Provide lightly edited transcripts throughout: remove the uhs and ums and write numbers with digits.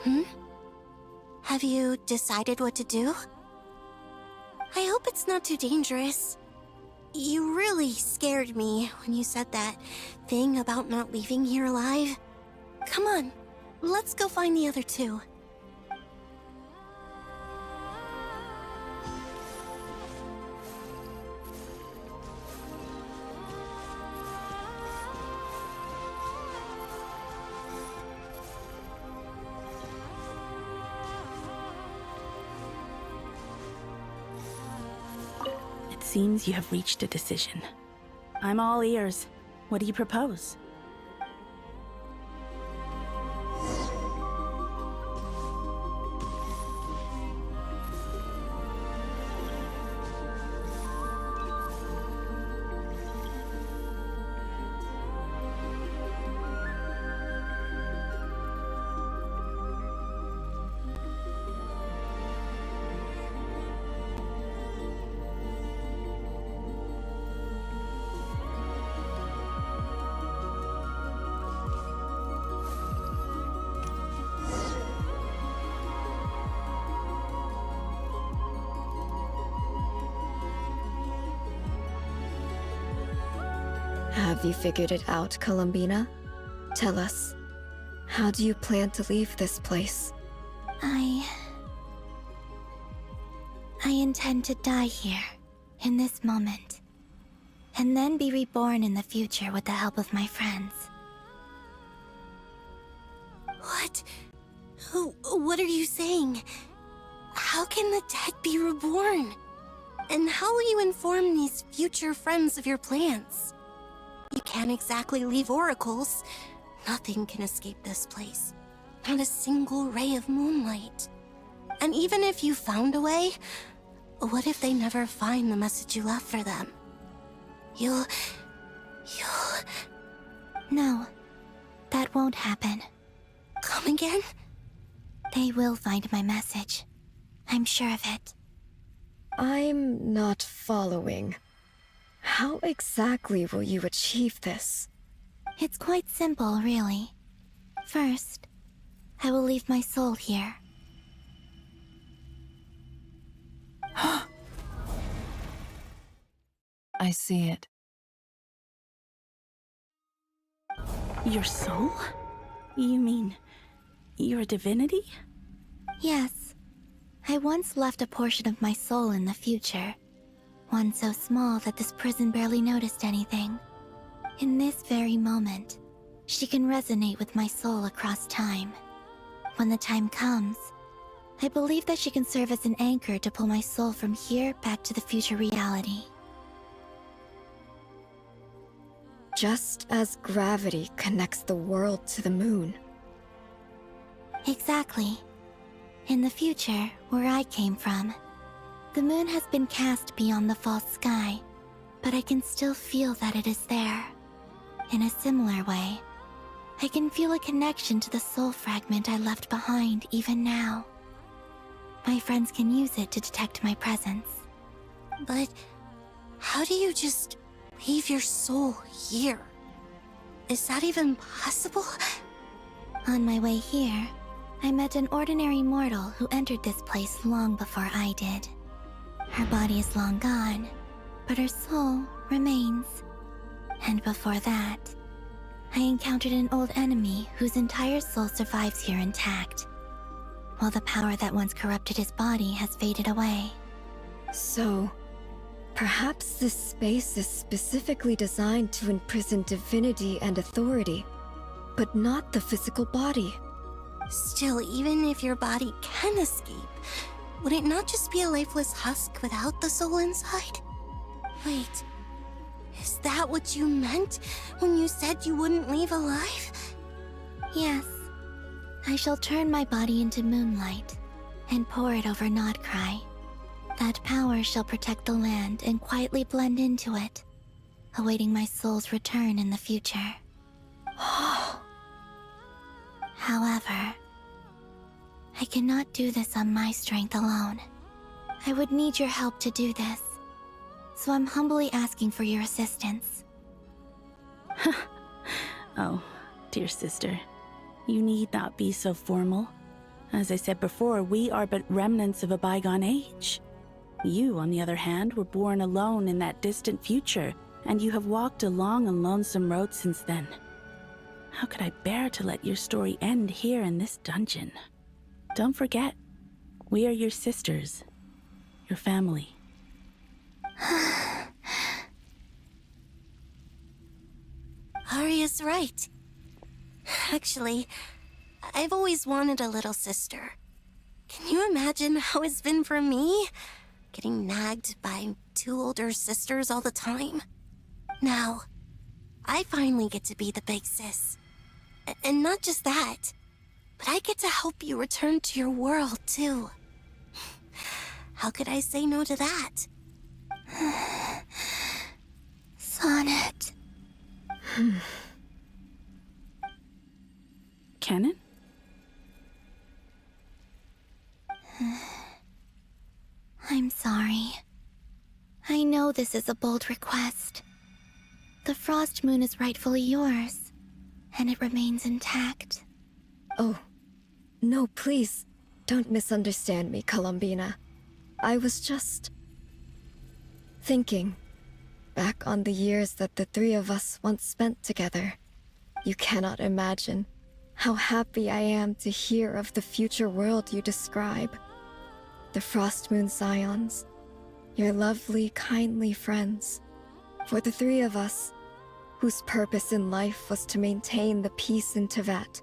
Hmm? Have you decided what to do? I hope it's not too dangerous. You really scared me when you said that thing about not leaving here alive. Come on, let's go find the other two. It seems you have reached a decision. I'm all ears. What do you propose? Have you figured it out, Columbina? Tell us, how do you plan to leave this place? I intend to die here, in this moment, and then be reborn in the future with the help of my friends. What? What are you saying? How can the dead be reborn? And how will you inform these future friends of your plans? You can't exactly leave oracles. Nothing can escape this place. Not a single ray of moonlight. And even if you found a way, what if they never find the message you left for them? You'll... No, that won't happen. Come again? They will find my message. I'm sure of it. I'm not following. How exactly will you achieve this? It's quite simple, really. First, I will leave my soul here. I see it. Your soul? You mean you're a divinity? Yes. I once left a portion of my soul in the future. One so small that this prison barely noticed anything. In this very moment, she can resonate with my soul across time. When the time comes, I believe that she can serve as an anchor to pull my soul from here back to the future reality. Just as gravity connects the world to the moon. Exactly. In the future, where I came from, the moon has been cast beyond the false sky, but I can still feel that it is there. In a similar way, I can feel a connection to the soul fragment I left behind even now. My friends can use it to detect my presence. But how do you just leave your soul here? Is that even possible? On my way here, I met an ordinary mortal who entered this place long before I did. Her body is long gone, but her soul remains. And before that, I encountered an old enemy whose entire soul survives here intact, while the power that once corrupted his body has faded away. So, perhaps this space is specifically designed to imprison divinity and authority, but not the physical body. Still, even if your body can escape, would it not just be a lifeless husk without the soul inside? Wait, is that what you meant when you said you wouldn't leave alive? Yes. I shall turn my body into moonlight and pour it over Krai. That power shall protect the land and quietly blend into it, awaiting my soul's return in the future. However, I cannot do this on my strength alone. I would need your help to do this, so I'm humbly asking for your assistance. Oh, dear sister, you need not be so formal. As I said before, we are but remnants of a bygone age. You, on the other hand, were born alone in that distant future, and you have walked a long and lonesome road since then. How could I bear to let your story end here in this dungeon? Don't forget, we are your sisters, your family. Arya's right. Actually, I've always wanted a little sister. Can you imagine how it's been for me? Getting nagged by two older sisters all the time. Now, I finally get to be the big sis. And not just that, but I get to help you return to your world, too. How could I say no to that? Sonnet. Canon? I'm sorry. I know this is a bold request. The Frost Moon is rightfully yours, and it remains intact. Oh, no, please, don't misunderstand me, Columbina. I was just thinking back on the years that the three of us once spent together. You cannot imagine how happy I am to hear of the future world you describe. The Frost Moon Scions, your lovely, kindly friends. For the three of us, whose purpose in life was to maintain the peace in Teyvat.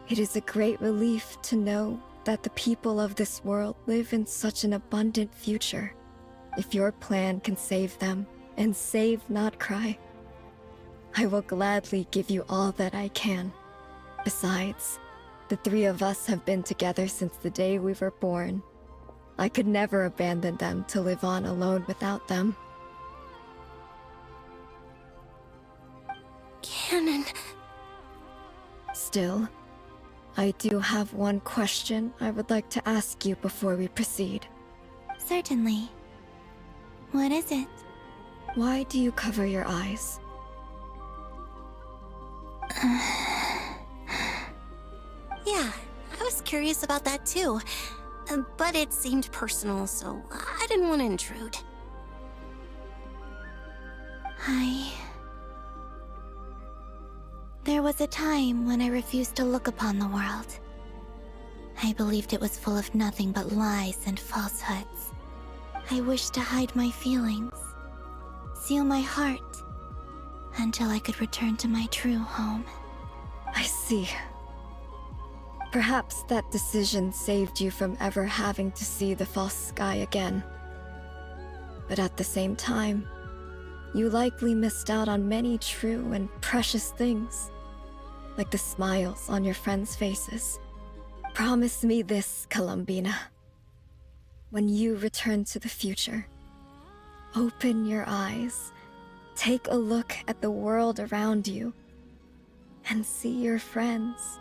It is a great relief to know that the people of this world live in such an abundant future. If your plan can save them, and save not Krai, I will gladly give you all that I can. Besides, the three of us have been together since the day we were born. I could never abandon them to live on alone without them. Canon. Still, I do have one question I would like to ask you before we proceed. Certainly. What is it? Why do you cover your eyes? Yeah, I was curious about that too. But it seemed personal, so I didn't want to intrude. There was a time when I refused to look upon the world. I believed it was full of nothing but lies and falsehoods. I wished to hide my feelings, seal my heart, until I could return to my true home. I see. Perhaps that decision saved you from ever having to see the false sky again. But at the same time, you likely missed out on many true and precious things, like the smiles on your friends' faces. Promise me this, Columbina. When you return to the future, open your eyes, take a look at the world around you, and see your friends.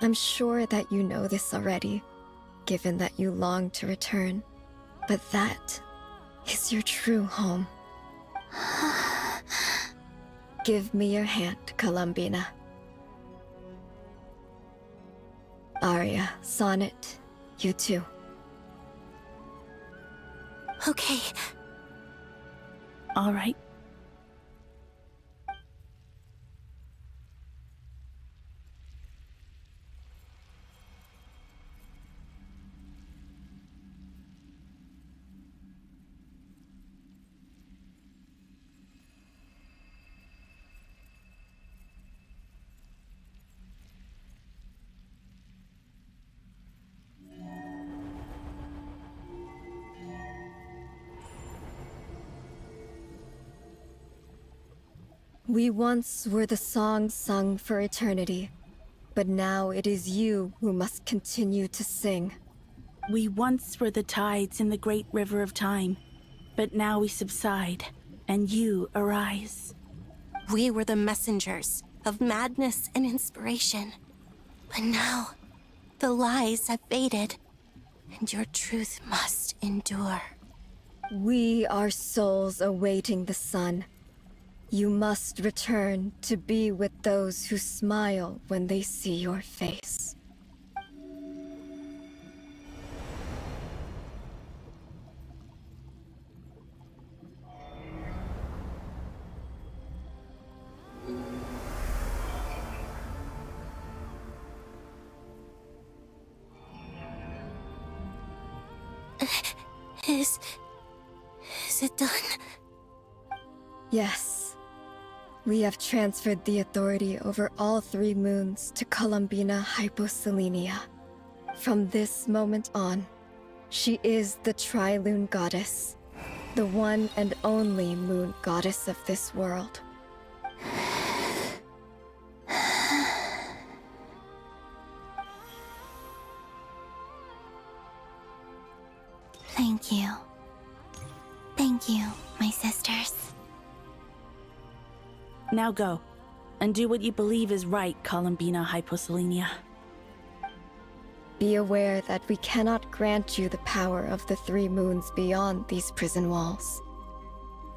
I'm sure that you know this already, given that you long to return, but that is your true home. Give me your hand, Columbina. Arya, Sonnet, you too. Okay. All right. We once were the songs sung for eternity, but now it is you who must continue to sing. We once were the tides in the great river of time, but now we subside, and you arise. We were the messengers of madness and inspiration. But now, the lies have faded, and your truth must endure. We are souls awaiting the sun. You must return to be with those who smile when they see your face. Is it done? Yes. We have transferred the authority over all 3 moons to Columbina Hyposelenia. From this moment on, she is the Tri-Lune Goddess, the one and only moon goddess of this world. Thank you. Thank you, my sisters. Now go, and do what you believe is right, Columbina Hyposelenia. Be aware that we cannot grant you the power of the 3 moons beyond these prison walls.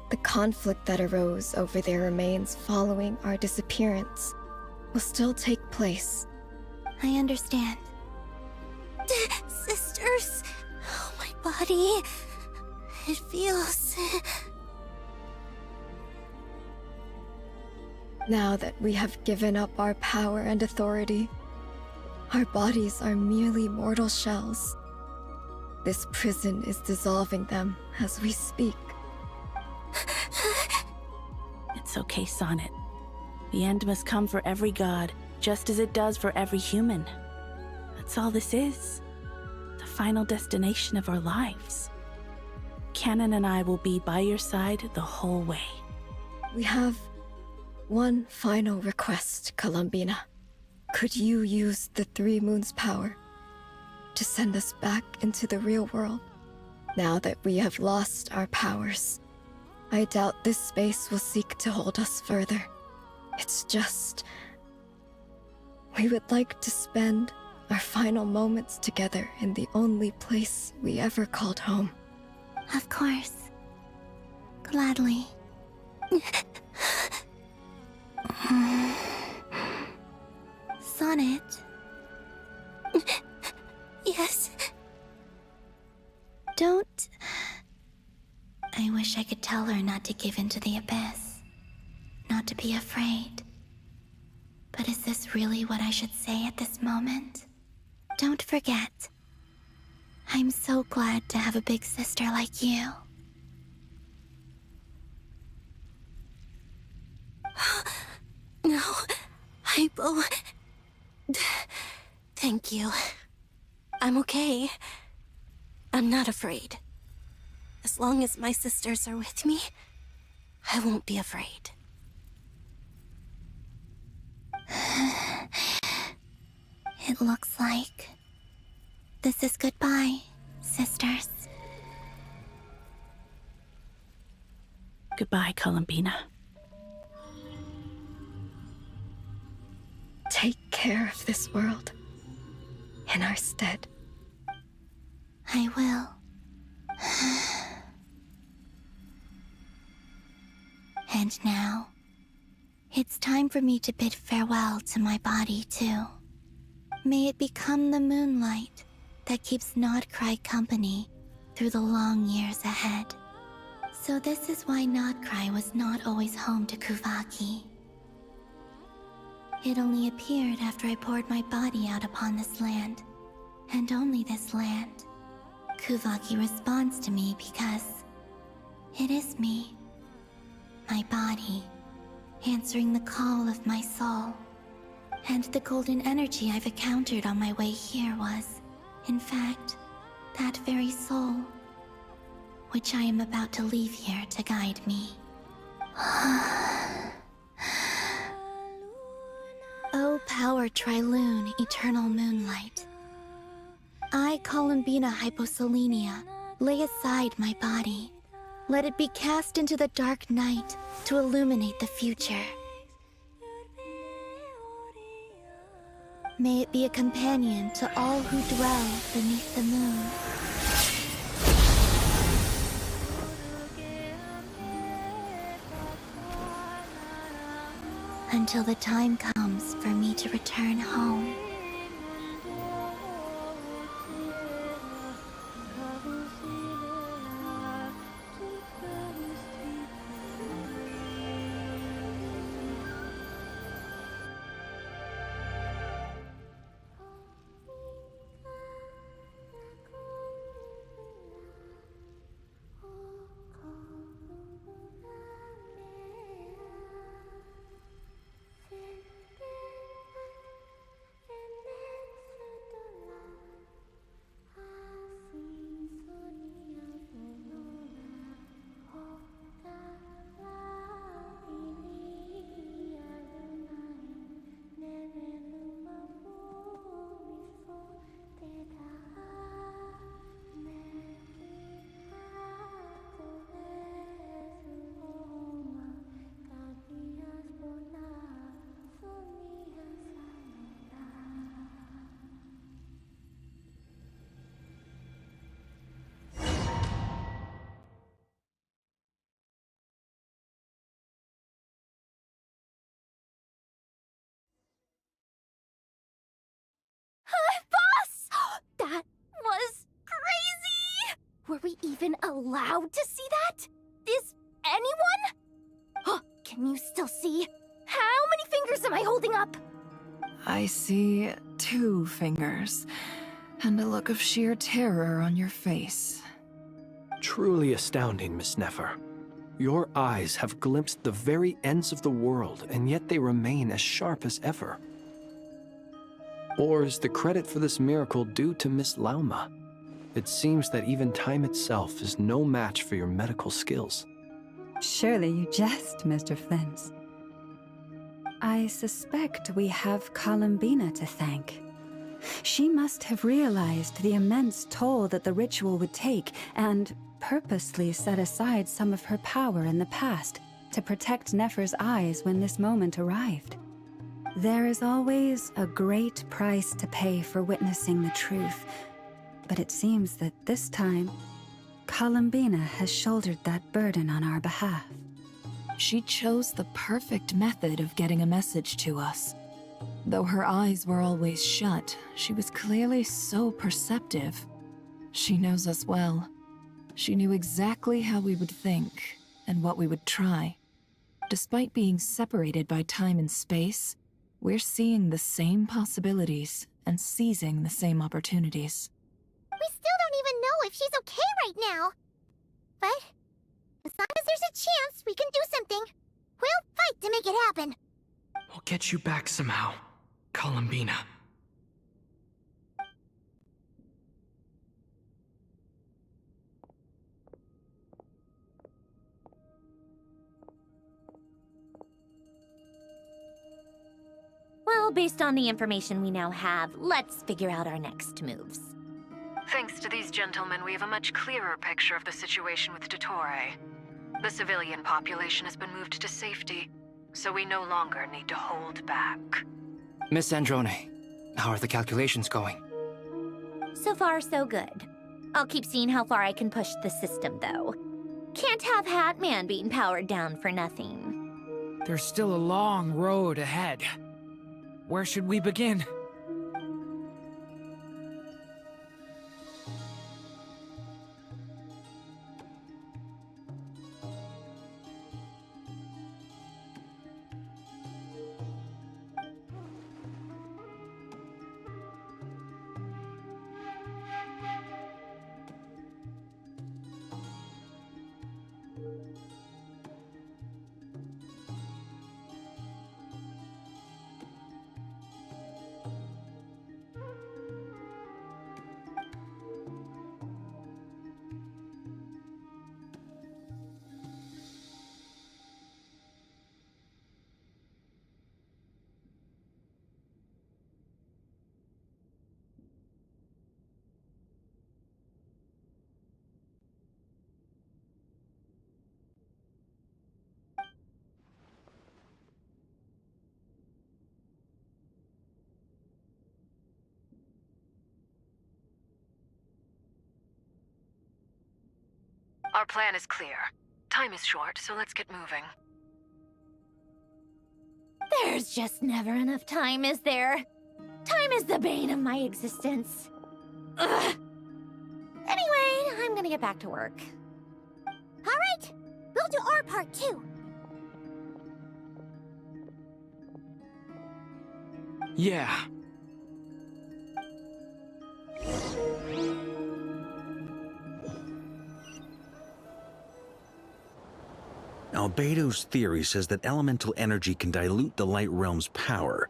The conflict that arose over their remains following our disappearance will still take place. I understand. Sisters, oh, my body. It feels... Now that we have given up our power and authority, our bodies are merely mortal shells. This prison is dissolving them as we speak. It's okay, Sonnet. The end must come for every god, just as it does for every human. That's all this is. The final destination of our lives. Canon and I will be by your side the whole way. We have one final request, Columbina. Could you use the 3 moons' power to send us back into the real world? Now that we have lost our powers, I doubt this space will seek to hold us further. It's just... we would like to spend our final moments together in the only place we ever called home. Of course. Gladly. Sonnet. Yes. Don't... I wish I could tell her not to give in to the abyss. Not to be afraid. But is this really what I should say at this moment? Don't forget. I'm so glad to have a big sister like you. No, Hypo. Thank you. I'm okay. I'm not afraid. As long as my sisters are with me, I won't be afraid. It looks like this is goodbye, sisters. Goodbye, Columbina. Take care of this world in our stead. I will. And now, it's time for me to bid farewell to my body, too. May it become the moonlight that keeps Not Krai company through the long years ahead. So this is why Not Krai was not always home to Kuvaki. It only appeared after I poured my body out upon this land, and only this land. Kuvaki responds to me because it is me, my body, answering the call of my soul. And the golden energy I've encountered on my way here was, in fact, that very soul, which I am about to leave here to guide me. O power Tri-Lune, eternal moonlight. I, Columbina Hyposelenia, lay aside my body. Let it be cast into the dark night to illuminate the future. May it be a companion to all who dwell beneath the moon. Until the time comes for me to return home. we even allowed to see that? Is anyone? Oh, can you still see? How many fingers am I holding up? I see 2 fingers, and a look of sheer terror on your face. Truly astounding, Miss Nefer. Your eyes have glimpsed the very ends of the world, and yet they remain as sharp as ever. Or is the credit for this miracle due to Miss Lauma? It seems that even time itself is no match for your medical skills. Surely you jest, Mr. Flint. I suspect we have Columbina to thank. She must have realized the immense toll that the ritual would take and purposely set aside some of her power in the past to protect Nefer's eyes when this moment arrived. There is always a great price to pay for witnessing the truth, but it seems that this time, Columbina has shouldered that burden on our behalf. She chose the perfect method of getting a message to us. Though her eyes were always shut, she was clearly so perceptive. She knows us well. She knew exactly how we would think and what we would try. Despite being separated by time and space, we're seeing the same possibilities and seizing the same opportunities. We still don't even know if she's okay right now. But as long as there's a chance we can do something, we'll fight to make it happen. We'll get you back somehow, Columbina. Well, based on the information we now have, let's figure out our next moves. Thanks to these gentlemen, we have a much clearer picture of the situation with Dottore. The civilian population has been moved to safety, so we no longer need to hold back. Miss Androne, how are the calculations going? So far, so good. I'll keep seeing how far I can push the system, though. Can't have Hatman being powered down for nothing. There's still a long road ahead. Where should we begin? Our plan is clear. Time is short, so let's get moving. There's just never enough time, is there? Time is the bane of my existence. Ugh. Anyway, I'm gonna get back to work. All right, we'll do our part too. Yeah. Albedo's theory says that elemental energy can dilute the light realm's power,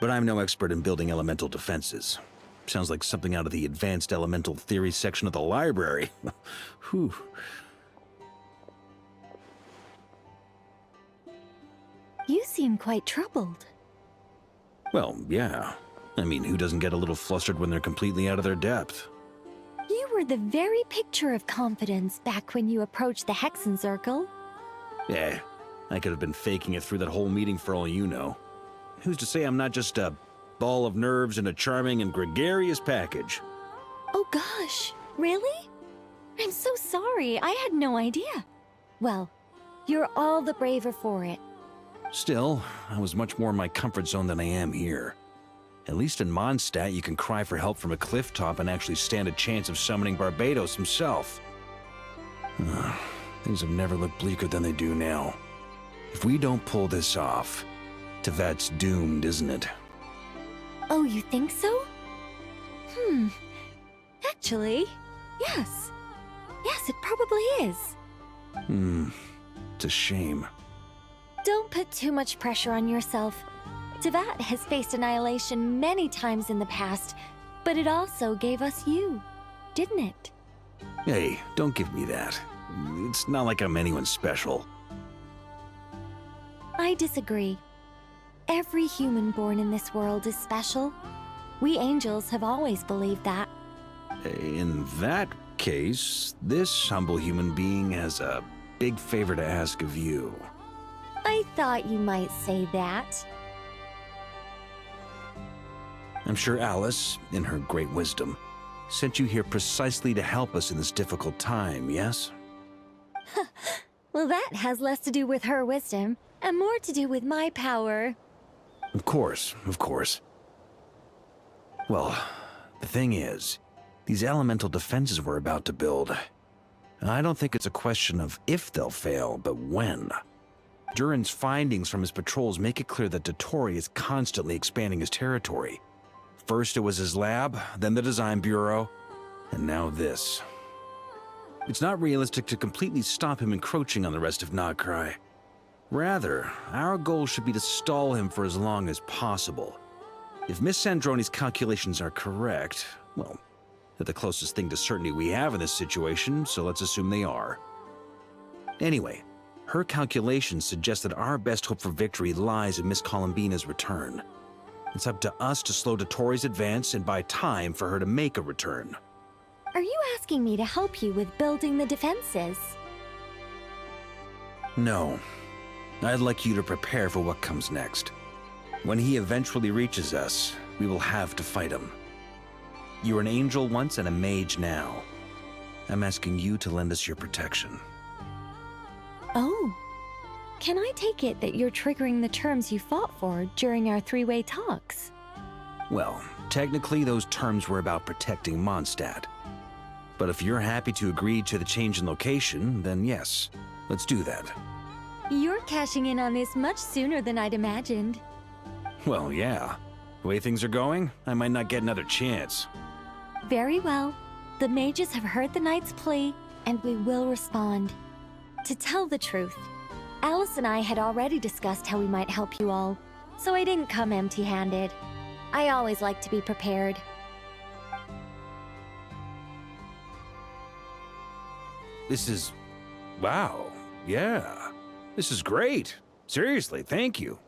but I'm no expert in building elemental defenses. Sounds like something out of the advanced elemental theory section of the library. Whew. You seem quite troubled. Well, yeah. I mean, who doesn't get a little flustered when they're completely out of their depth? You were the very picture of confidence back when you approached the Hexen Circle. Yeah, I could have been faking it through that whole meeting for all you know. Who's to say I'm not just a ball of nerves in a charming and gregarious package? Oh gosh, really? I'm so sorry, I had no idea. Well, you're all the braver for it. Still, I was much more in my comfort zone than I am here. At least in Mondstadt, you can cry for help from a cliff top and actually stand a chance of summoning Barbados himself. Things have never looked bleaker than they do now. If we don't pull this off, Tevat's doomed, isn't it? Oh, you think so? Actually, yes. Yes, it probably is. It's a shame. Don't put too much pressure on yourself. Tevat has faced annihilation many times in the past, but it also gave us you, didn't it? Hey, don't give me that. It's not like I'm anyone special. I disagree. Every human born in this world is special. We angels have always believed that. In that case, this humble human being has a big favor to ask of you. I thought you might say that. I'm sure Alice, in her great wisdom, sent you here precisely to help us in this difficult time, yes? Well, that has less to do with her wisdom and more to do with my power. Of course, of course. Well, the thing is, these elemental defenses we're about to build, I don't think it's a question of if they'll fail, but when. Durin's findings from his patrols make it clear that Dottore is constantly expanding his territory. First it was his lab, then the design bureau, and now this. It's not realistic to completely stop him encroaching on the rest of Krai. Rather, our goal should be to stall him for as long as possible. If Miss Sandroni's calculations are correct, well, they're the closest thing to certainty we have in this situation, so let's assume they are. Anyway, her calculations suggest that our best hope for victory lies in Miss Columbina's return. It's up to us to slow Dottore's advance and buy time for her to make a return. Are you asking me to help you with building the defenses? No. I'd like you to prepare for what comes next. When he eventually reaches us, we will have to fight him. You were an angel once and a mage now. I'm asking you to lend us your protection. Oh. Can I take it that you're triggering the terms you fought for during our three-way talks? Well, technically those terms were about protecting Mondstadt. But if you're happy to agree to the change in location, then yes, let's do that. You're cashing in on this much sooner than I'd imagined. Well, yeah. The way things are going, I might not get another chance. Very well. The mages have heard the knight's plea, and we will respond. To tell the truth, Alice and I had already discussed how we might help you all, so I didn't come empty-handed. I always like to be prepared. This is... wow. Yeah. This is great. Seriously, thank you.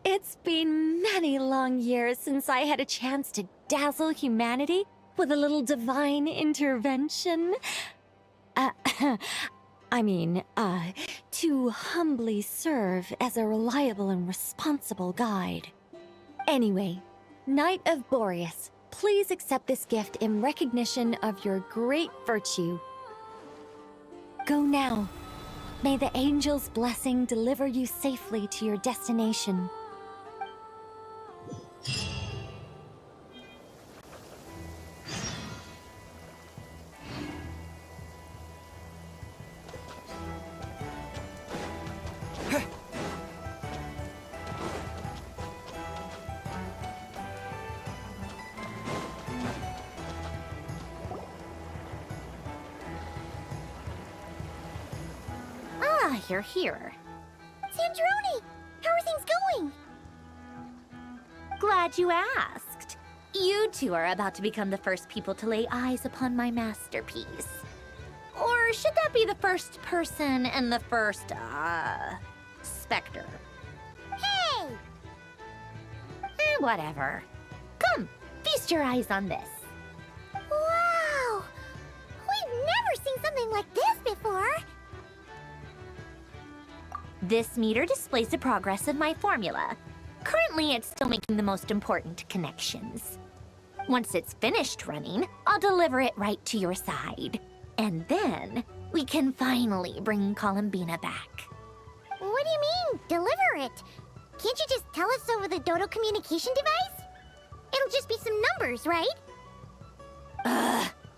It's been many long years since I had a chance to dazzle humanity with a little divine intervention. To humbly serve as a reliable and responsible guide. Anyway, Knight of Boreas, please accept this gift in recognition of your great virtue. Go now. May the angel's blessing deliver you safely to your destination. You're here. Sandroni! How are things going? Glad you asked. You two are about to become the first people to lay eyes upon my masterpiece. Or should that be the first person and the first, specter? Hey! Whatever. Come, feast your eyes on this. Wow! We've never seen something like this before! This meter displays the progress of my formula. Currently, it's still making the most important connections. Once it's finished running, I'll deliver it right to your side. And then, we can finally bring Columbina back. What do you mean, deliver it? Can't you just tell us over the Dodo communication device? It'll just be some numbers, right?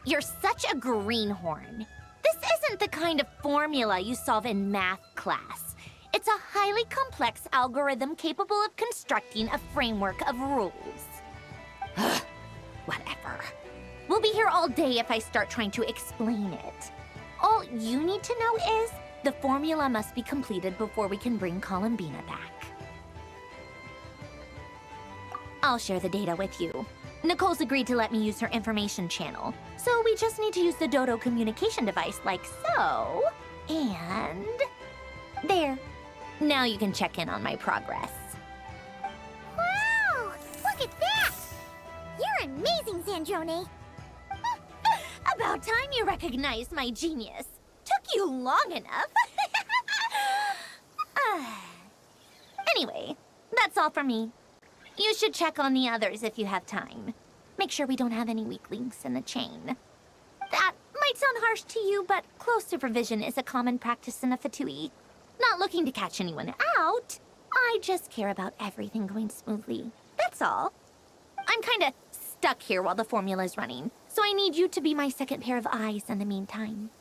You're such a greenhorn. This isn't the kind of formula you solve in math class. It's a highly complex algorithm capable of constructing a framework of rules. Ugh, whatever. We'll be here all day if I start trying to explain it. All you need to know is the formula must be completed before we can bring Columbina back. I'll share the data with you. Nicole's agreed to let me use her information channel, so we just need to use the Dodo communication device like so. And... there. Now you can check in on my progress. Wow! Look at that! You're amazing, Zandrone! About time you recognized my genius. Took you long enough. Anyway, that's all for me. You should check on the others if you have time. Make sure we don't have any weak links in the chain. That might sound harsh to you, but close supervision is a common practice in a Fatui. Not looking to catch anyone out. I just care about everything going smoothly. That's all. I'm kinda stuck here while the formula's running, so I need you to be my second pair of eyes in the meantime.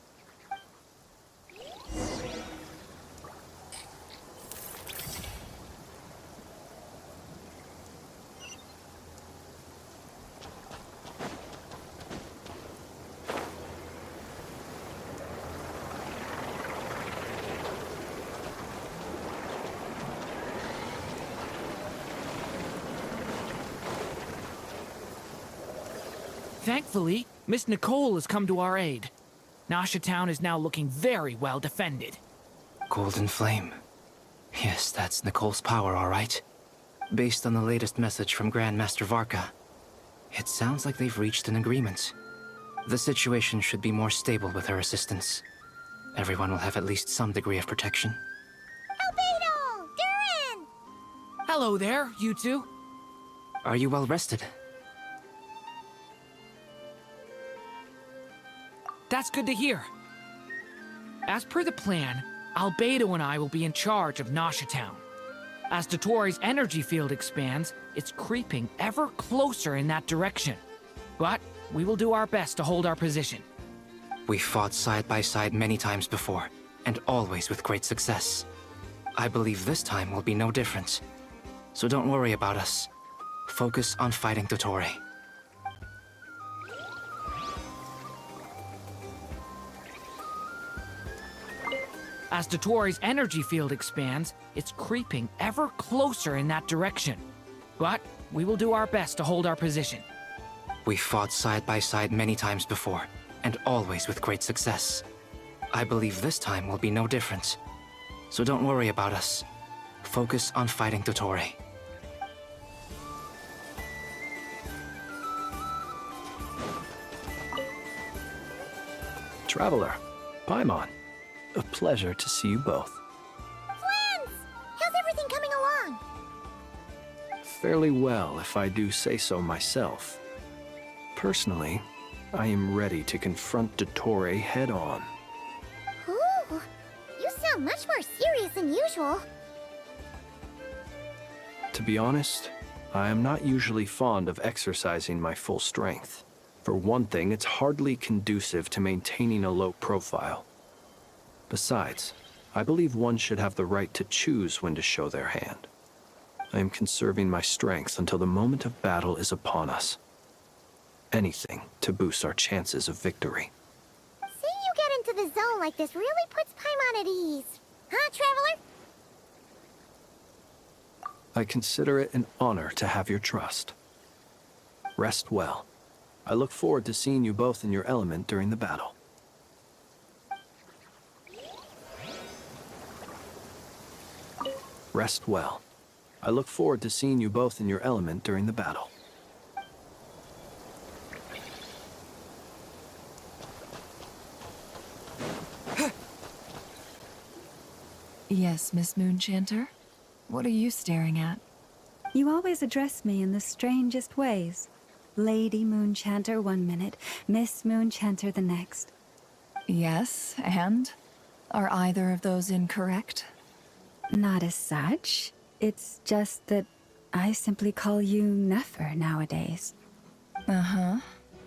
Thankfully, Miss Nicole has come to our aid. Nasha Town is now looking very well defended. Golden Flame. Yes, that's Nicole's power, all right. Based on the latest message from Grandmaster Varka, it sounds like they've reached an agreement. The situation should be more stable with her assistance. Everyone will have at least some degree of protection. Albedo! Durin! Hello there, you two. Are you well rested? That's good to hear. As per the plan, Albedo and I will be in charge of Nasha Town. As Dotori's energy field expands, it's creeping ever closer in that direction. But we will do our best to hold our position. We fought side by side many times before, and always with great success. I believe this time will be no different. So don't worry about us. Focus on fighting Dotori. As Dotori's energy field expands, it's creeping ever closer in that direction. But we will do our best to hold our position. We fought side by side many times before, and always with great success. I believe this time will be no different. So don't worry about us. Focus on fighting Dotori. Traveler, Paimon, a pleasure to see you both. Flans! How's everything coming along? Fairly well, if I do say so myself. Personally, I am ready to confront Dottore head-on. Ooh, you sound much more serious than usual. To be honest, I am not usually fond of exercising my full strength. For one thing, it's hardly conducive to maintaining a low profile. Besides, I believe one should have the right to choose when to show their hand. I am conserving my strength until the moment of battle is upon us. Anything to boost our chances of victory. Seeing you get into the zone like this really puts Paimon at ease. Huh, Traveler? I consider it an honor to have your trust. Rest well. I look forward to seeing you both in your element during the battle. Rest well. I look forward to seeing you both in your element during the battle. Yes, Miss Moonchanter? What are you staring at? You always address me in the strangest ways. Lady Moonchanter one minute, Miss Moonchanter the next. Yes, and? Are either of those incorrect? Not as such. It's just that I simply call you Nefer nowadays. Uh-huh.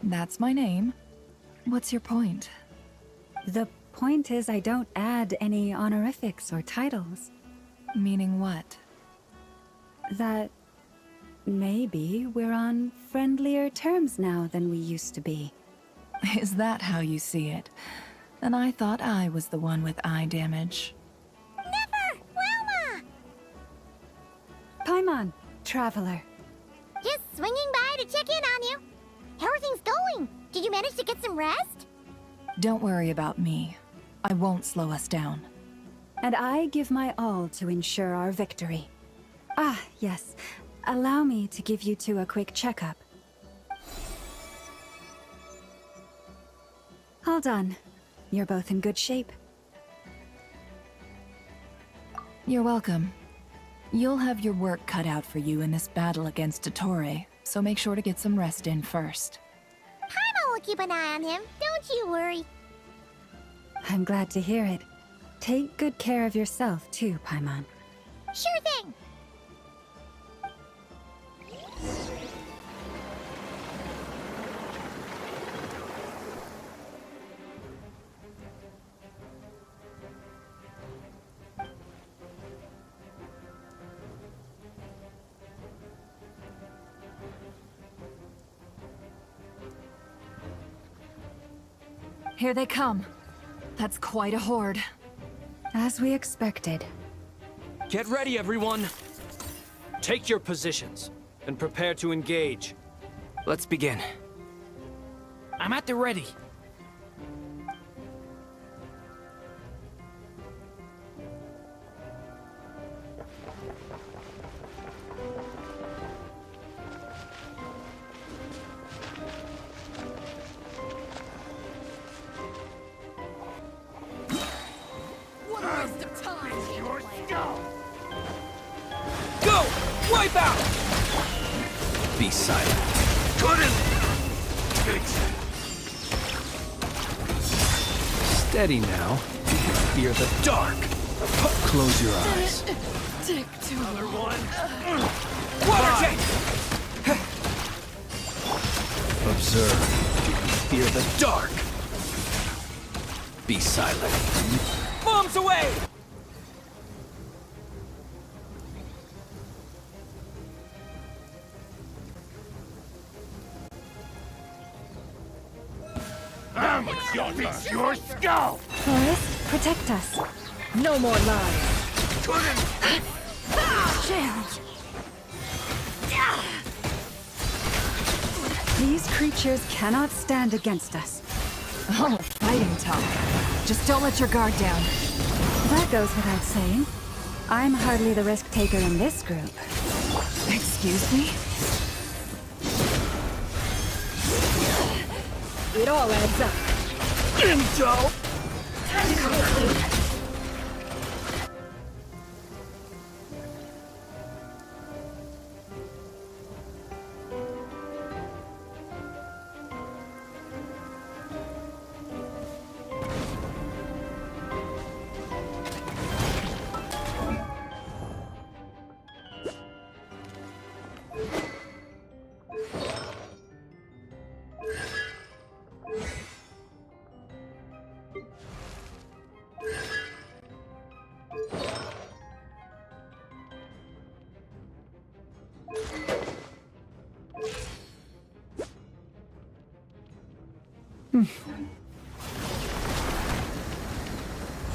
That's my name. What's your point? The point is, I don't add any honorifics or titles. Meaning what? That maybe we're on friendlier terms now than we used to be. Is that how you see it? Then I thought I was the one with eye damage. Never! Wilma! Paimon, traveler. Just swinging by to check in on you. How are things going? Did you manage to get some rest? Don't worry about me. I won't slow us down. And I give my all to ensure our victory. Ah, yes. Allow me to give you two a quick checkup. All done. You're both in good shape. You're welcome. You'll have your work cut out for you in this battle against Dottore, so make sure to get some rest in first. Paimon will keep an eye on him. Don't you worry. I'm glad to hear it. Take good care of yourself, too, Paimon. Sure thing. Here they come. That's quite a horde. As we expected. Get ready, everyone! Take your positions, and prepare to engage. Let's begin. I'm at the ready. Go! Wipe out! Be silent. Steady now. Fear the dark. Close your eyes. Another one. Water tank! Observe. Fear the dark. Be silent. Bombs away! Your skull! Forest, protect us. No more lies. These creatures cannot stand against us. Oh, fighting talk. Just don't let your guard down. That goes without saying. I'm hardly the risk taker in this group. Excuse me? It all adds up. Intel! Time to conclude.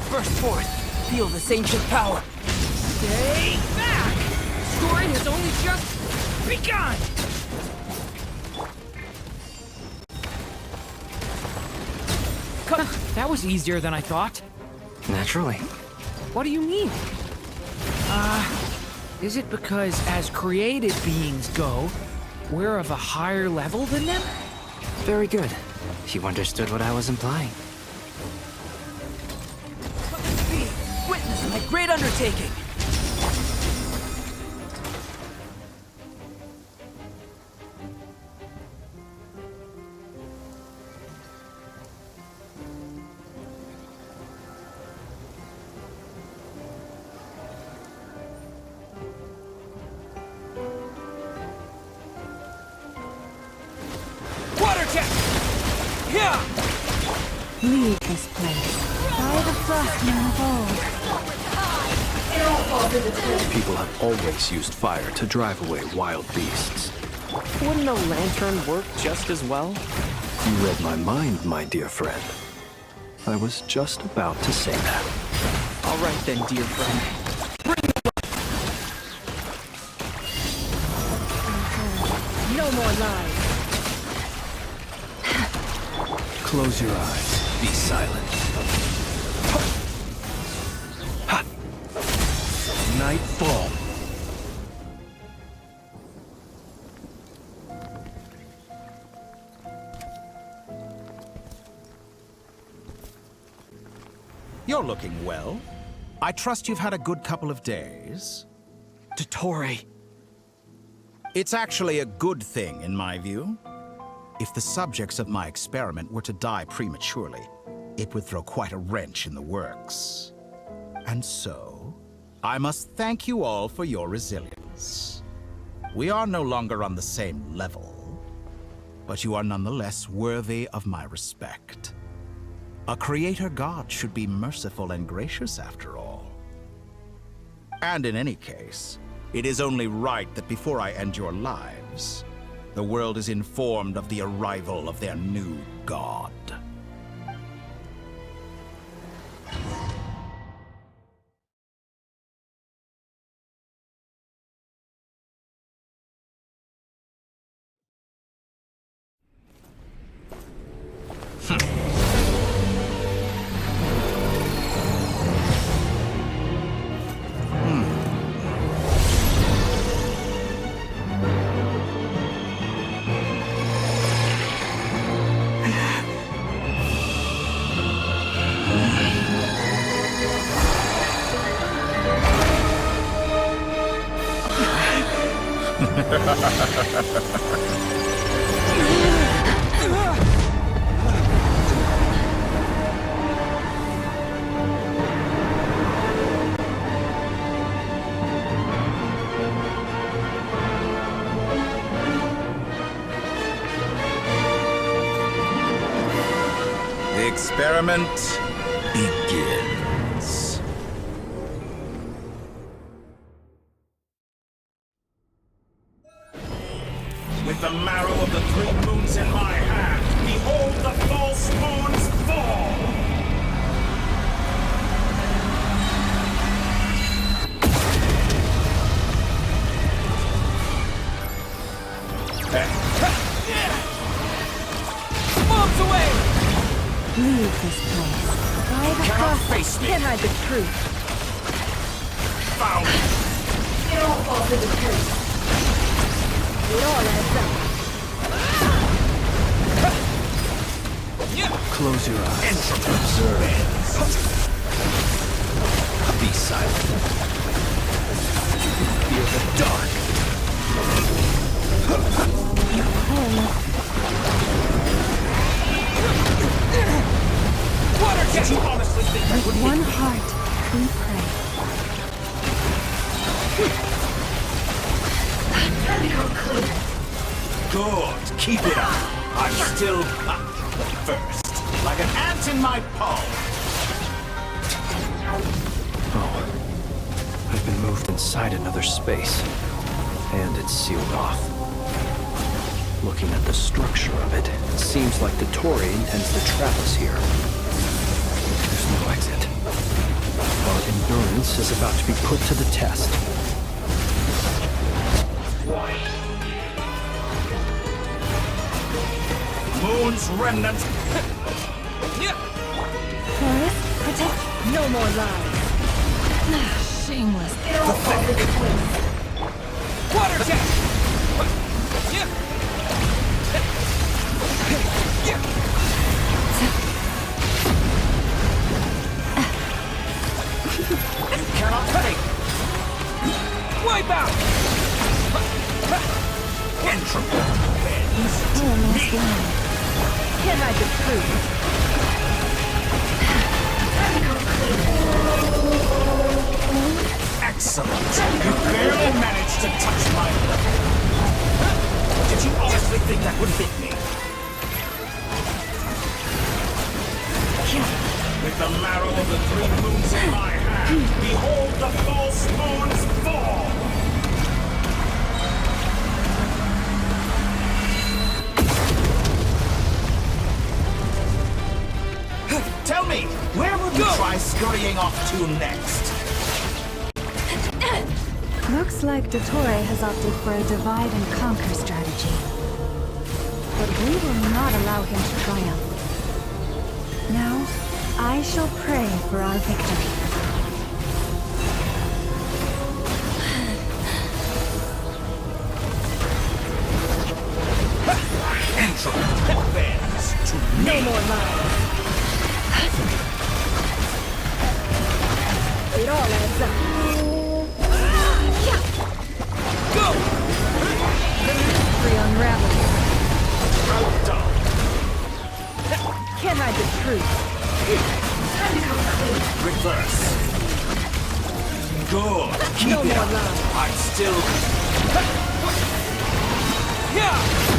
Burst forth. Feel this ancient power. Stay back! Story has only just begun! That was easier than I thought. Naturally. What do you mean? Is it because as created beings go, we're of a higher level than them? Very good. You understood what I was implying. Witness my great undertaking! Water jet! Yeah! Leave this place. By the frostman of old. People have always used fire to drive away wild beasts. Wouldn't a lantern work just as well? You read my mind, my dear friend. I was just about to say that. All right then, dear friend. No more lies. Close your eyes. Be silent. Ha! Nightfall. You're looking well. I trust you've had a good couple of days. Dottore. It's actually a good thing, in my view. If the subjects of my experiment were to die prematurely, it would throw quite a wrench in the works. And so, I must thank you all for your resilience. We are no longer on the same level, but you are nonetheless worthy of my respect. A creator god should be merciful and gracious after all. And in any case, it is only right that before I end your lives, the world is informed of the arrival of their new god. The experiment begins. With the marrow of the 3 moons in my hand, behold the false moons fall! Moves away! Leave this place. By the frostman. Can't hide the truth. Found! It all falls into place. It all adds up. Close your eyes. Observe. Be silent. Fear the dark. Water jet! Did you honestly think that would With one heart, we pray. Good, keep it up. I'm still first, like an ant in my palm. Oh. I've been moved inside another space. And it's sealed off. Looking at the structure of it, it seems like Dottore intends to trap us here. There's no exit. Our endurance is about to be put to the test. Moon's remnant. Forest, protect. No more lies. Shameless. Water jet! You cannot take. Wipe out! Entropy. Can't hide the truth. Excellent. You barely managed to touch my level. Did you honestly think that would fit me? With the marrow of the 3 moons in my hand, behold the false moons fall! Tell me, where will you try scurrying off to next? Looks like Dottore has opted for a divide and conquer strategy. But we will not allow him to triumph. Now, I shall pray for our victory. Entropy bends to me. No more lies. It all adds up. Go! Free unraveling. Outdone. Can't hide the truth. Time to come clean. Reverse. Good. Keep No it more up. lies. I'm still... Yeah!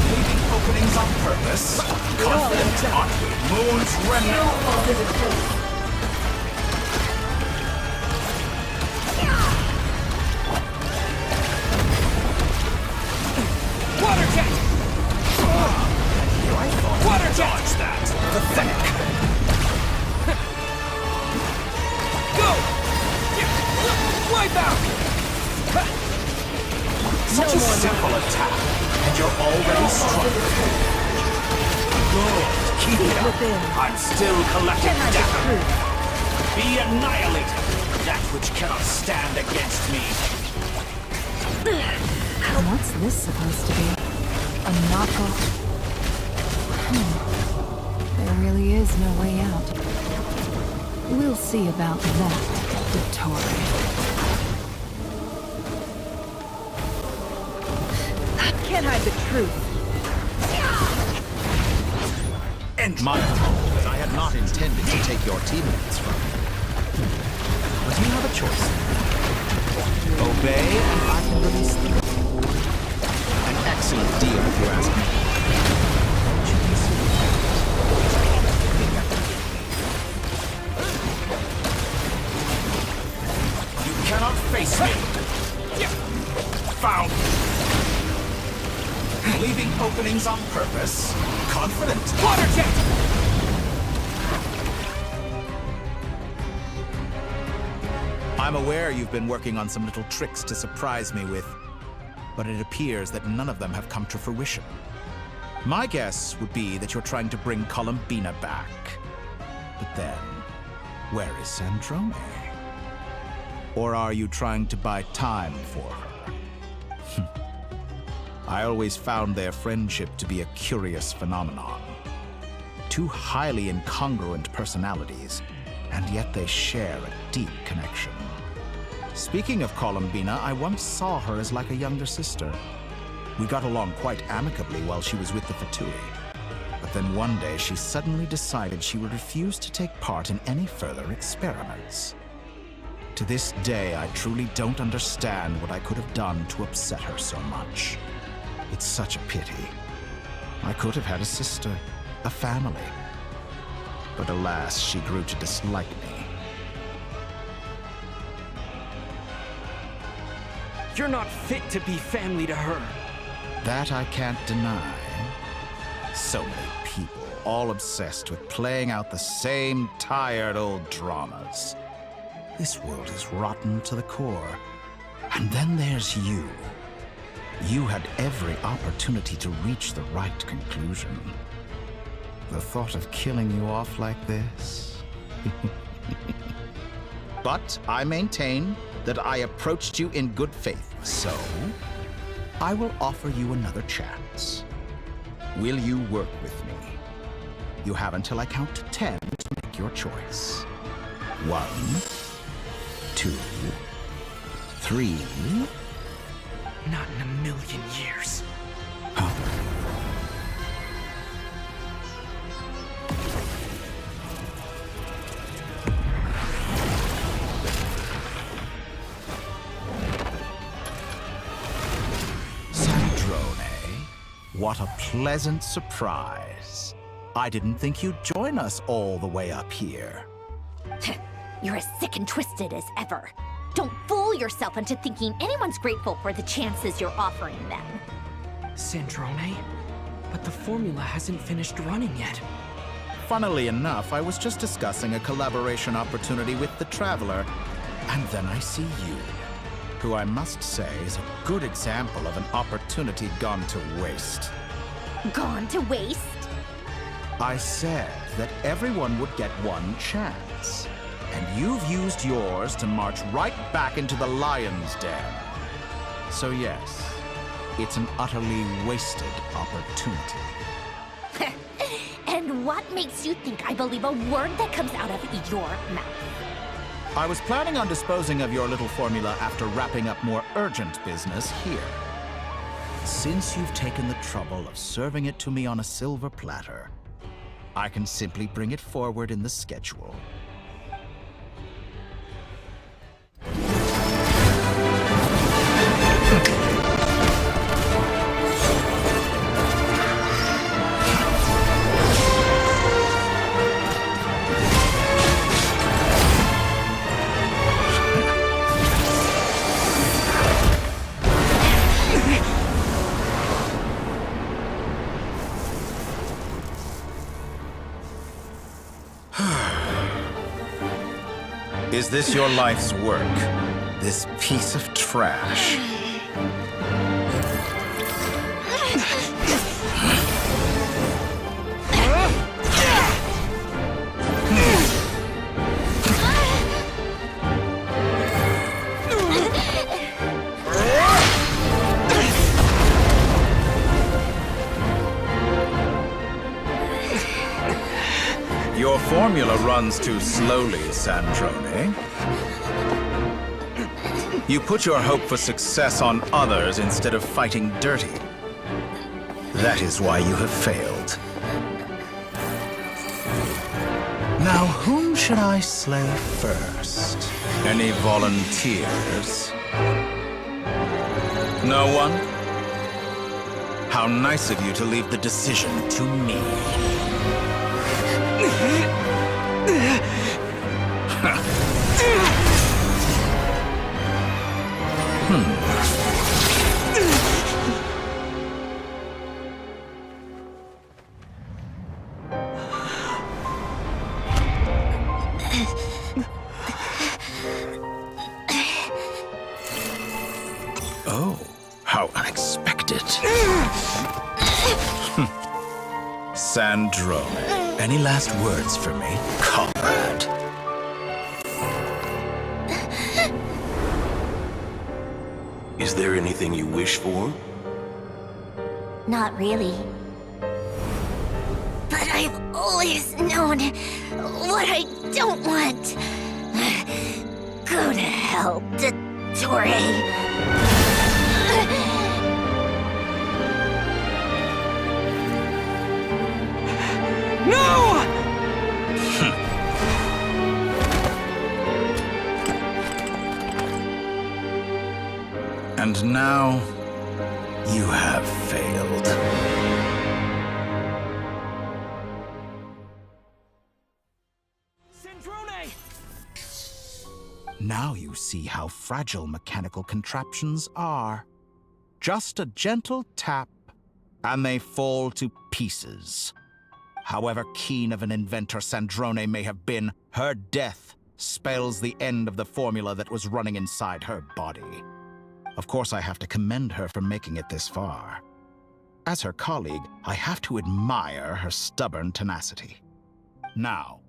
Leaving openings on purpose. Confident, aren't we? Moon's remnant. Water jet! I thought water dodge that. Pathetic. Go! Wipe out! Such a simple attack, and you're already strong. Good. Keep it up. I'm still collecting data. Be annihilated. That which cannot stand against me. What's this supposed to be? A knockoff? There really is no way out. We'll see about that, Dottore. Can't hide the truth. And my fault that I had not intended to take your teammates from you. But you have a choice. Obey, and I can release them. An excellent deal, if you ask me. You cannot face me. Found. Leaving openings on purpose. Confident. Water jet! I'm aware you've been working on some little tricks to surprise me with, but it appears that none of them have come to fruition. My guess would be that you're trying to bring Columbina back. But then, where is Sandrone? Or are you trying to buy time for her? I always found their friendship to be a curious phenomenon. Two highly incongruent personalities, and yet they share a deep connection. Speaking of Columbina, I once saw her as like a younger sister. We got along quite amicably while she was with the Fatui. But then one day she suddenly decided she would refuse to take part in any further experiments. To this day, I truly don't understand what I could have done to upset her so much. It's such a pity. I could have had a sister, a family. But alas, she grew to dislike me. You're not fit to be family to her. That I can't deny. So many people, all obsessed with playing out the same tired old dramas. This world is rotten to the core. And then there's you. You had every opportunity to reach the right conclusion. The thought of killing you off like this? But I maintain that I approached you in good faith, so I will offer you another chance. Will you work with me? You have until I count to 10 to make your choice. 1, 2, 3. Not in a million years. Huh? Sandrone, what a pleasant surprise. I didn't think you'd join us all the way up here. You're as sick and twisted as ever. Don't fool yourself into thinking anyone's grateful for the chances you're offering them. Sandrone? But the formula hasn't finished running yet. Funnily enough, I was just discussing a collaboration opportunity with the Traveler, and then I see you, who I must say is a good example of an opportunity gone to waste. Gone to waste? I said that everyone would get one chance, and you've used yours to march right back into the lion's den. So yes, it's an utterly wasted opportunity. And what makes you think I believe a word that comes out of your mouth? I was planning on disposing of your little formula after wrapping up more urgent business here. Since you've taken the trouble of serving it to me on a silver platter, I can simply bring it forward in the schedule. Is this your life's work? This piece of trash? Your formula runs too slowly, Sandrone. You put your hope for success on others instead of fighting dirty. That is why you have failed. Now, whom should I slay first? Any volunteers? No one? How nice of you to leave the decision to me. Oh, how unexpected. Sandrone, any last words for me, comrade? Is there anything you wish for? Not really. But I've always known what I don't want. Go to hell, Dottore. No! And now, you have failed. Sandrone! Now you see how fragile mechanical contraptions are. Just a gentle tap, and they fall to pieces. However keen of an inventor Sandrone may have been, her death spells the end of the formula that was running inside her body. Of course, I have to commend her for making it this far. As her colleague, I have to admire her stubborn tenacity. Now,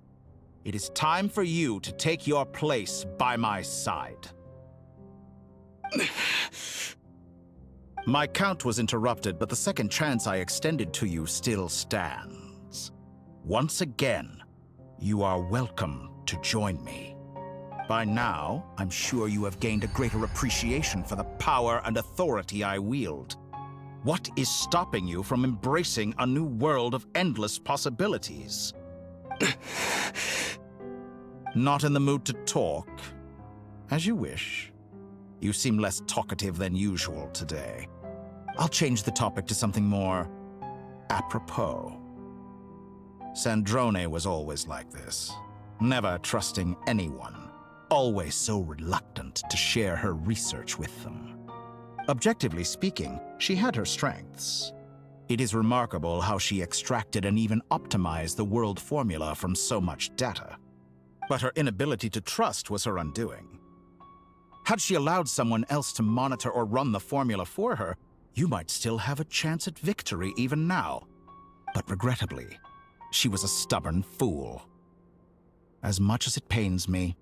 it is time for you to take your place by my side. My count was interrupted, but the second chance I extended to you still stands. Once again, you are welcome to join me. By now, I'm sure you have gained a greater appreciation for the power and authority I wield. What is stopping you from embracing a new world of endless possibilities? Not in the mood to talk? As you wish. You seem less talkative than usual today. I'll change the topic to something more apropos. Sandrone was always like this. never trusting anyone, always so reluctant to share her research with them. Objectively speaking, she had her strengths. It is remarkable how she extracted and even optimized the world formula from so much data. But her inability to trust was her undoing. Had she allowed someone else to monitor or run the formula for her, you might still have a chance at victory even now. But regrettably, she was a stubborn fool. As much as it pains me,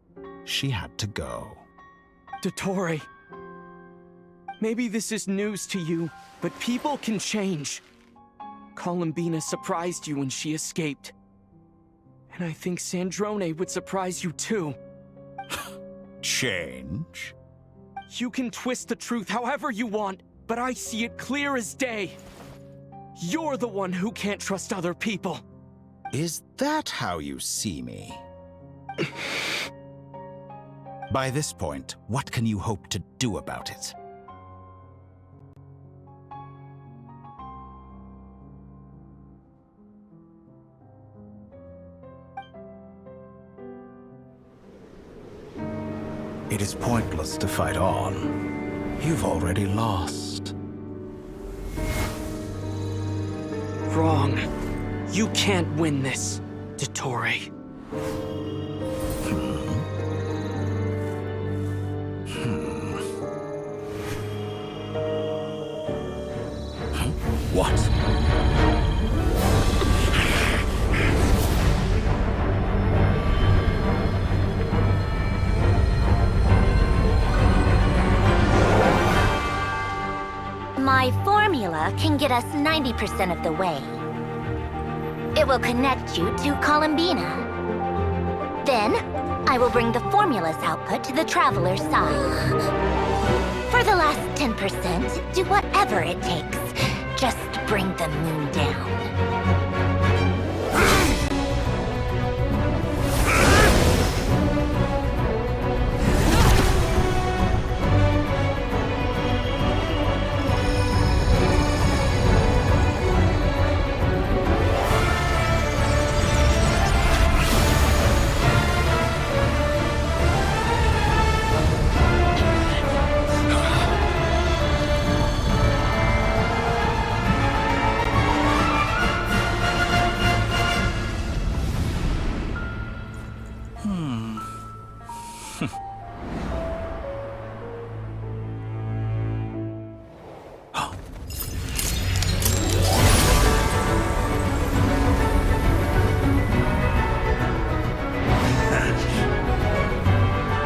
she had to go. Dottore, maybe this is news to you, but people can change. Columbina surprised you when she escaped. And I think Sandrone would surprise you too. Change? You can twist the truth however you want, but I see it clear as day. You're the one who can't trust other people. Is that how you see me? By this point, what can you hope to do about it? It is pointless to fight on. You've already lost. Wrong. You can't win this, Dottore. What? My formula can get us 90% of the way. It will connect you to Columbina. Then, I will bring the formula's output to the Traveler's side. For the last 10%, do whatever it takes. Just bring the moon down.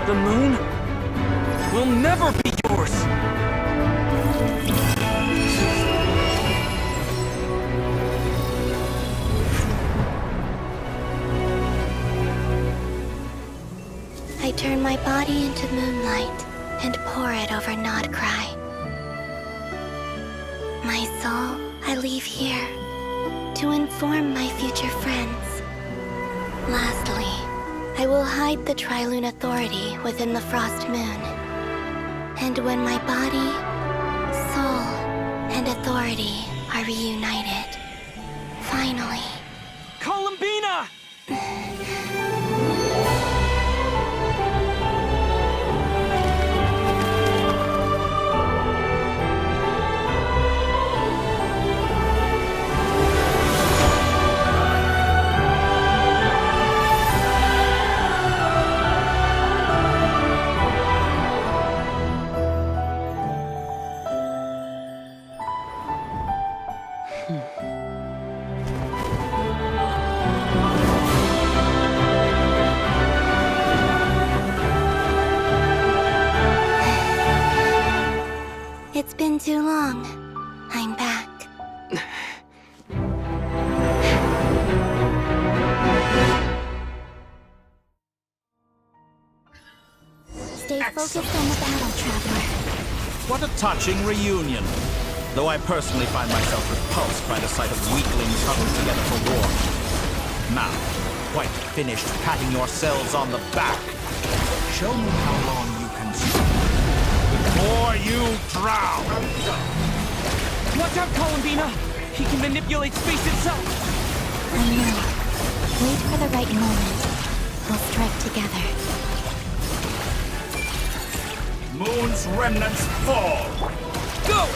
The moon will never be yours! I turn my body into moonlight and pour it over Nod Krai. My soul I leave here to inform my future friends. Lastly, I will hide the Trilune Authority within the Frost Moon. And when my body, soul, and authority are reunited, finally... Columbina! It's been too long. I'm back. Stay focused on the battle, Traveler. What a touching reunion. Though I personally find myself repulsed by the sight of weaklings huddled together for war. Now, quite finished patting yourselves on the back. Show me how long you can stand before you drown. Watch out, Columbina! He can manipulate space itself! I know. Wait for the right moment. will strike together. Moon's remnants fall! Go!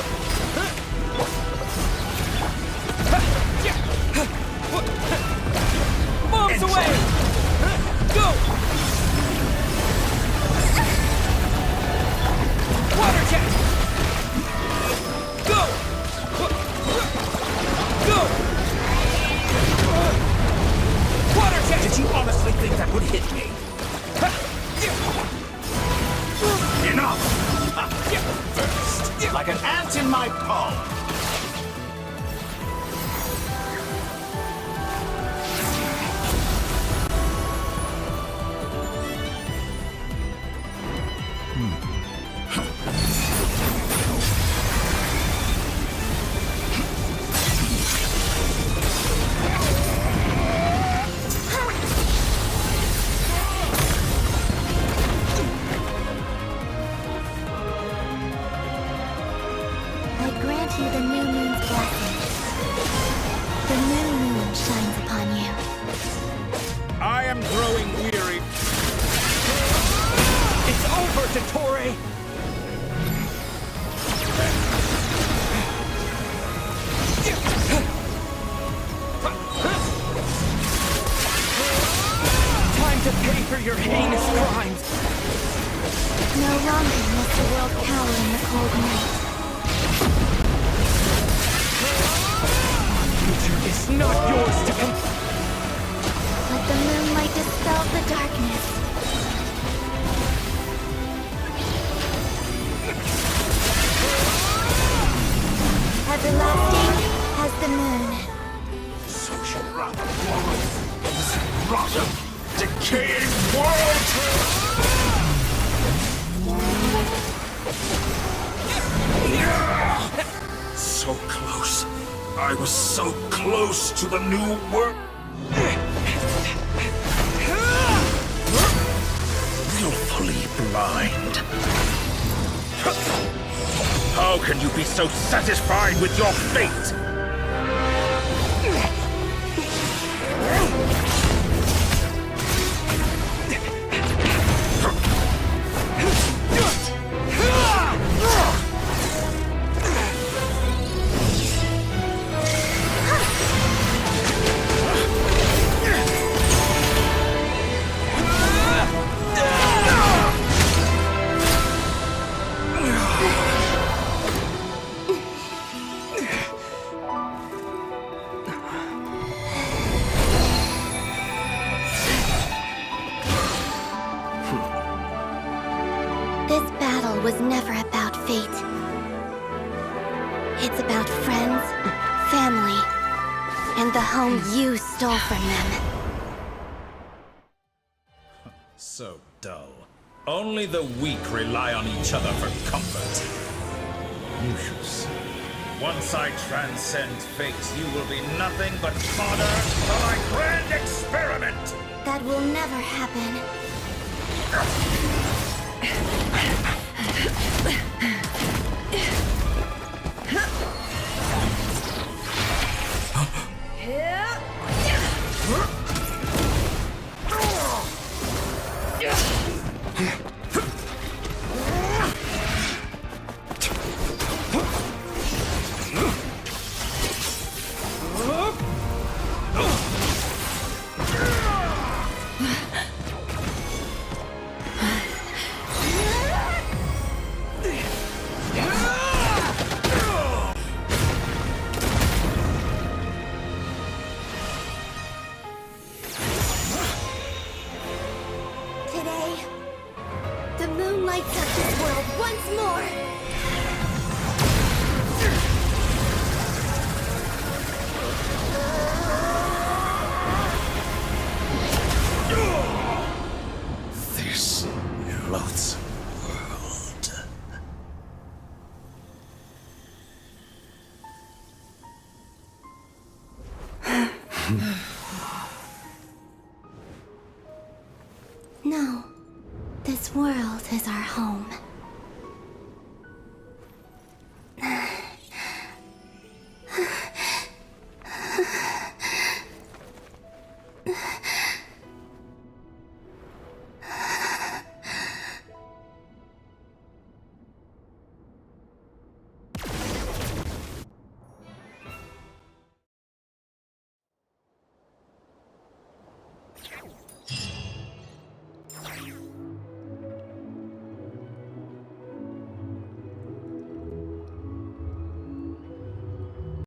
Bombs away! Go! Water jet! Go! Go! Water jet! Did you honestly think that would hit me? Enough! First, like an ant in my palm. I grant you the new moon's blessing. The new moon shines upon you. I am growing weary. It's over, Dottore! Time to pay for your heinous crimes! No longer must the world cower in the cold night. Future is not yours to Let the moonlight dispel the darkness. Everlasting as the moon. Social rotten world. This rotten, decaying world! So close. I was so close to the new world. Willfully blind. How can you be so satisfied with your fate? This battle was never about fate. It's about friends, family, and the home you stole from them. So dull. Only the weak rely on each other for comfort. You shall see. Once I transcend fate, you will be nothing but fodder for my grand experiment! That will never happen. The moon lights up this world once more! This loathsome world. No. This world is our home.